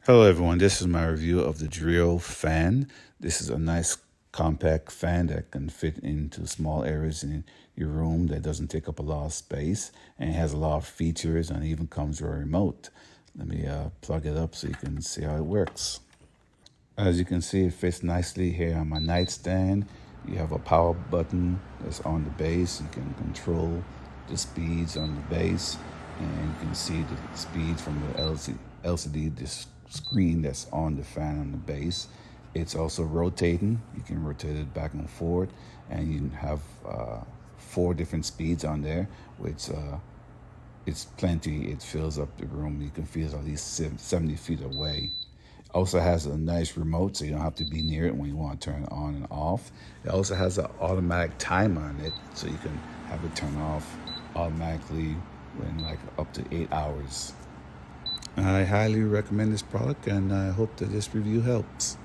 Hello everyone, this is my review of the Dreo Fan. This is a nice compact fan that can fit into small areas in your room that doesn't take up a lot of space, and it has a lot of features and even comes with a remote. Let me plug it up so you can see how it works. As you can see, it fits nicely here on my nightstand. You have a power button that's on the base. You can control the speeds on the base, and you can see the speeds from the LCD screen that's on the fan on the base. It's also rotating. You can rotate it back and forth, and you have 4 different speeds on there, which it's plenty. It fills up the room. You can feel it at least 70 feet away. Also has a nice remote, so you don't have to be near it when you want to turn it on and off. It also has an automatic timer on it, so you can have it turn off automatically in like up to 8 hours. I highly recommend this product, and I hope that this review helps.